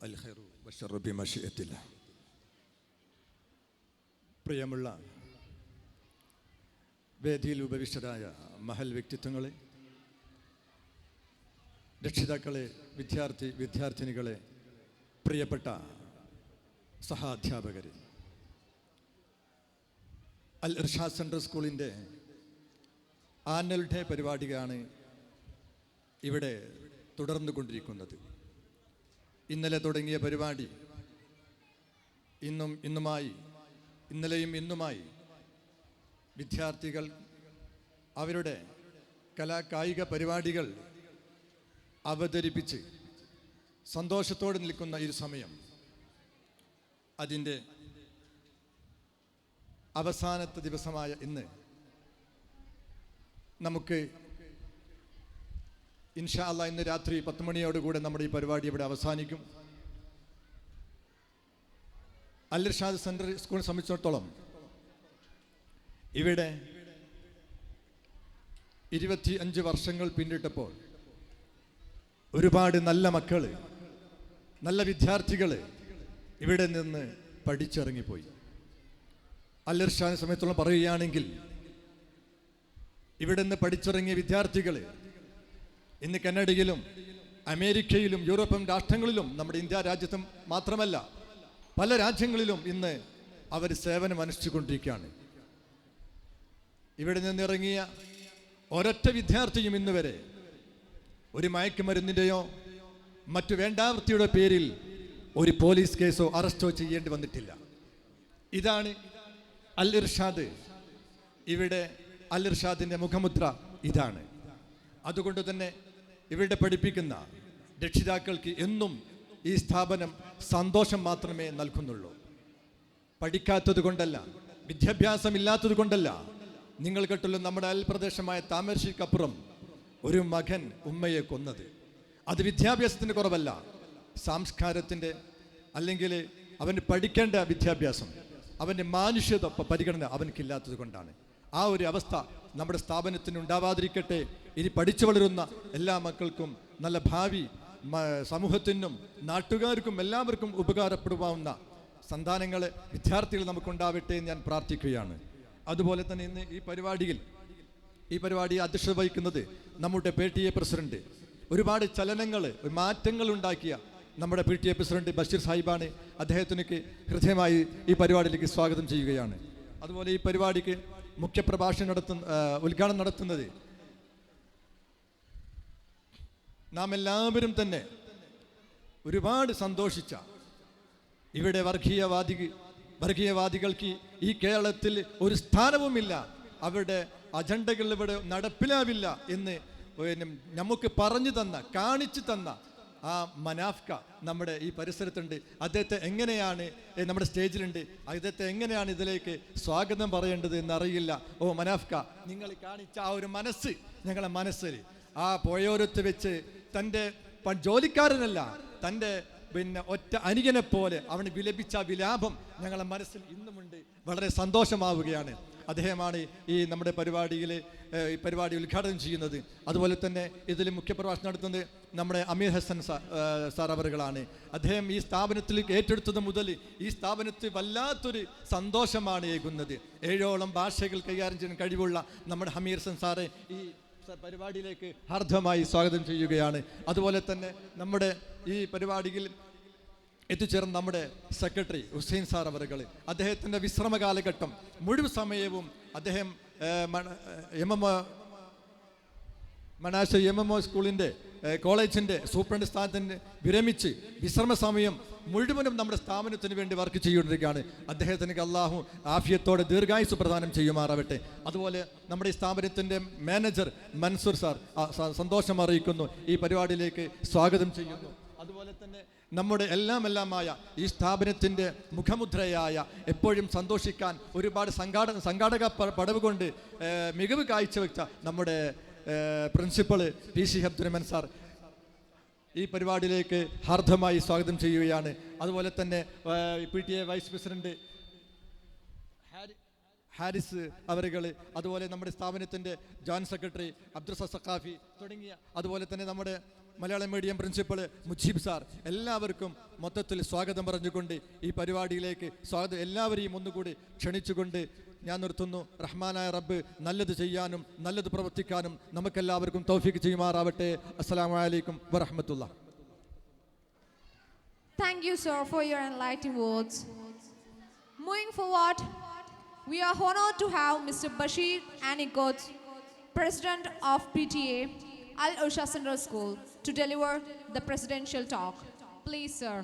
അൽഖൈറു വശർറു ബിമശിയത്തില്ല. പ്രിയമുള്ള വേദിയിൽ ഉപവിഷ്ടരായ മഹൽ വ്യക്തിത്വങ്ങളെ, രക്ഷിതാക്കളെ, വിദ്യാർത്ഥിനികളെ, പ്രിയപ്പെട്ട സഹാധ്യാപകരെ, അൽ ഇർഷാദ് സെൻട്രൽ സ്കൂളിൻ്റെ ആനുവൽ ഡേ പരിപാടിയാണ് ഇവിടെ തുടർന്നുകൊണ്ടിരിക്കുന്നത്. ഇന്നലെ തുടങ്ങിയ പരിപാടി ഇന്നലെയും ഇന്നുമായി വിദ്യാർത്ഥികൾ അവരുടെ കായിക പരിപാടികൾ അവതരിപ്പിച്ച് സന്തോഷത്തോടെ നിൽക്കുന്ന ഈ സമയം, അതിൻ്റെ അവസാനത്തെ ദിവസമായ ഇന്ന് നമുക്ക് ഇൻഷാ അല്ലാഹ് ഇന്ന് രാത്രി 10 മണിയോടുകൂടെ നമ്മുടെ ഈ പരിപാടി ഇവിടെ അവസാനിക്കും. അൽ ഇർഷാദ് സെൻട്രൽ സ്കൂളിനെ സംബന്ധിച്ചിടത്തോളം ഇവിടെ 25 വർഷങ്ങൾ പിന്നിട്ടപ്പോൾ ഒരുപാട് നല്ല മക്കൾ, നല്ല വിദ്യാർത്ഥികൾ ഇവിടെ നിന്ന് പഠിച്ചിറങ്ങിപ്പോയി. അൽ ഇർഷാദിനെ സംബന്ധിച്ചിടത്തോളം പറയുകയാണെങ്കിൽ ഇവിടെ നിന്ന് പഠിച്ചിറങ്ങിയ വിദ്യാർത്ഥികൾ ഇന്ന് കാനഡയിലും അമേരിക്കയിലും യൂറോപ്യൻ രാഷ്ട്രങ്ങളിലും നമ്മുടെ ഇന്ത്യ രാജ്യത്തും മാത്രമല്ല പല രാജ്യങ്ങളിലും ഇന്ന് അവർ സേവനം അനുഷ്ഠിച്ചുകൊണ്ടിരിക്കുകയാണ്. ഇവിടെ നിന്നിറങ്ങിയ ഒരൊറ്റ വിദ്യാർത്ഥിയും ഇന്ന് വരെ ഒരു മയക്കുമരുന്നിൻ്റെയോ മറ്റു വേണ്ടാവൃത്തിയുടെ പേരിൽ ഒരു പോലീസ് കേസോ അറസ്റ്റോ ചെയ്യേണ്ടി വന്നിട്ടില്ല. ഇതാണ് അൽ ഇർഷാദ്. ഇവിടെ അൽ ഇർഷാദിൻ്റെ മുഖമുദ്ര ഇതാണ്. അതുകൊണ്ട് തന്നെ ഇവിടെ പഠിപ്പിക്കുന്ന രക്ഷിതാക്കൾക്ക് എന്നും ഈ സ്ഥാപനം സന്തോഷം മാത്രമേ നൽകുന്നുള്ളൂ. പഠിക്കാത്തത് കൊണ്ടല്ല, വിദ്യാഭ്യാസമില്ലാത്തത് കൊണ്ടല്ല. നിങ്ങൾ കേട്ടുള്ള നമ്മുടെ അയൽപ്രദേശമായ താമരശ്ശേരിക്കപ്പുറം ഒരു മകൻ ഉമ്മയെ കൊന്നത്, അത് വിദ്യാഭ്യാസത്തിൻ്റെ കുറവല്ല, സംസ്കാരത്തിൻ്റെ, അല്ലെങ്കിൽ അവന് പഠിക്കേണ്ട വിദ്യാഭ്യാസം, അവൻ്റെ മാനുഷ്യത പരിഗണന അവനക്കില്ലാത്തത് കൊണ്ടാണ്. ആ ഒരു അവസ്ഥ നമ്മുടെ സ്ഥാപനത്തിന് ഉണ്ടാവാതിരിക്കട്ടെ. ഇനി പഠിച്ചു വളരുന്ന എല്ലാ മക്കൾക്കും നല്ല ഭാവി, സമൂഹത്തിനും നാട്ടുകാർക്കും എല്ലാവർക്കും ഉപകാരപ്പെടുവാവുന്ന സന്താനങ്ങളെ, വിദ്യാർത്ഥികൾ നമുക്കുണ്ടാവട്ടെ എന്ന് ഞാൻ പ്രാർത്ഥിക്കുകയാണ്. അതുപോലെ തന്നെ ഇന്ന് ഈ പരിപാടി അധ്യക്ഷത വഹിക്കുന്നത് നമ്മുടെ PTA പ്രസിഡന്റ്, ഒരുപാട് മാറ്റങ്ങൾ ഉണ്ടാക്കിയ നമ്മുടെ PTA പ്രസിഡന്റ് ബഷീർ സാഹിബാണ്. അദ്ദേഹത്തിനൊക്കെ ഹൃദയമായി ഈ പരിപാടിയിലേക്ക് സ്വാഗതം ചെയ്യുകയാണ്. അതുപോലെ ഈ പരിപാടിക്ക് ഉദ്ഘാടനം നടത്തുന്നത് നാം എല്ലാവരും തന്നെ ഒരുപാട് സന്തോഷിച്ച, ഇവിടെ വർഗീയവാദികൾക്ക് ഈ കേരളത്തിൽ ഒരു സ്ഥാനവുമില്ല, അവരുടെ അജണ്ടകൾ ഇവിടെ നടപ്പിലാവില്ല എന്ന് നമുക്ക് കാണിച്ചു തന്ന ആ മനാഫ്ക നമ്മുടെ ഈ പരിസരത്തുണ്ട്. അദ്ദേഹത്തെ എങ്ങനെയാണ്, നമ്മുടെ സ്റ്റേജിലുണ്ട്, അദ്ദേഹത്തെ എങ്ങനെയാണ് ഇതിലേക്ക് സ്വാഗതം പറയേണ്ടത് എന്നറിയില്ല. ഓ മനാഫ്ക, നിങ്ങൾ കാണിച്ച ആ ഒരു മനസ്സ്, ഞങ്ങളെ മനസ്സിൽ ആ പുഴയോരത്ത് വെച്ച് തൻ്റെ ജോലിക്കാരനല്ല, തൻ്റെ ഒറ്റ അനുജനെ പോലെ അവന് വിലപിച്ച വിലാപം ഞങ്ങളെ മനസ്സിൽ ഇന്നുമുണ്ട്. വളരെ സന്തോഷമാവുകയാണ്. അദ്ദേഹമാണ് ഈ നമ്മുടെ പരിപാടി ഉദ്ഘാടനം ചെയ്യുന്നത്. അതുപോലെ തന്നെ ഇതിൽ മുഖ്യപ്രഭാഷണം നടത്തുന്നത് നമ്മുടെ അമീർ ഹസൻ സാർ അവറുകളാണ്. അദ്ദേഹം ഈ സ്ഥാപനത്തിൽ ഏറ്റെടുത്തത് മുതൽ ഈ സ്ഥാപനത്തിൽ വല്ലാത്തൊരു സന്തോഷമാണ് ഏകുന്നത്. 7ഓളം ഭാഷകൾ കൈകാര്യം ചെയ്യാൻ കഴിവുള്ള നമ്മുടെ അമീർ ഹസൻ സാറെ ഈ പരിപാടിയിലേക്ക് ഹാർദമായി സ്വാഗതം ചെയ്യുകയാണ്. അതുപോലെ തന്നെ നമ്മുടെ ഈ പരിപാടിയിൽ എത്തിച്ചേർന്ന നമ്മുടെ സെക്രട്ടറി ഹുസൈൻ സാർ അവറുകൾ, അദ്ദേഹത്തിൻ്റെ വിശ്രമ കാലഘട്ടം മുഴുവൻ സമയവും അദ്ദേഹം മനാശ MMO സ്കൂളിൻ്റെ കോളേജിൻ്റെ സൂപ്രണ്ട് സ്ഥാനത്തിന് വിരമിച്ച് വിശ്രമ സമയം മുഴുവനും നമ്മുടെ സ്ഥാപനത്തിന് വേണ്ടി വർക്ക് ചെയ്തുകൊണ്ടിരിക്കുകയാണ്. അദ്ദേഹത്തിന് അല്ലാഹു ആഫിയത്തോടെ ദീർഘായുസ് പ്രദാനം ചെയ്യുമാറാവട്ടെ. അതുപോലെ നമ്മുടെ ഈ സ്ഥാപനത്തിൻ്റെ മാനേജർ മൻസൂർ സാർ സന്തോഷം അറിയിക്കുന്നു, ഈ പരിപാടിയിലേക്ക് സ്വാഗതം ചെയ്യുന്നു. അതുപോലെ തന്നെ നമ്മുടെ എല്ലാമായ ഈ സ്ഥാപനത്തിൻ്റെ മുഖമുദ്രയായ, എപ്പോഴും സന്തോഷിക്കാൻ ഒരുപാട് സംഘാടക പടവ് കൊണ്ട് മികവ് കാഴ്ചവെച്ച നമ്മുടെ പ്രിൻസിപ്പൾ PC അബ്ദുറഹ്മാൻ സാർ ഈ പരിപാടിയിലേക്ക് ഹാർദമായി സ്വാഗതം ചെയ്യുകയാണ്. അതുപോലെ തന്നെ PTA വൈസ് പ്രസിഡന്റ് ഹാരിസ് അവരുകൾ, അതുപോലെ നമ്മുടെ സ്ഥാപനത്തിൻ്റെ ജോയിന്റ് സെക്രട്ടറി അബ്ദുൽ സഖാഫി തുടങ്ങിയ, അതുപോലെ തന്നെ നമ്മുടെ Malayalam medium principal Mujeeb sir, എല്ലാവർക്കും മൊത്തത്തിൽ സ്വാഗതം പറഞ്ഞുകൊണ്ട് ഈ പരിപാടിയിലേക്ക് എല്ലാവരെയും ഒന്നുകൂടി ക്ഷണിച്ചുകൊണ്ട് ഞാൻ നിർത്തുന്നു. റഹ്മാനായ റബ്ബ് നല്ലത് ചെയ്യാനും നല്ലത് പ്രവർത്തിക്കാനും നമുക്കെല്ലാവർക്കും തൗഫീഖ് ചെയ്യുമാറാവട്ടെ. അസ്സലാമു അലൈക്കും വറഹ്മത്തുള്ളാഹി. Thank you, sir, for your enlightening words. Moving forward, we are honored to have Mr. Bashir Anikot, President of PTA, Al Ursha Central School, to deliver the presidential talk. Please, sir.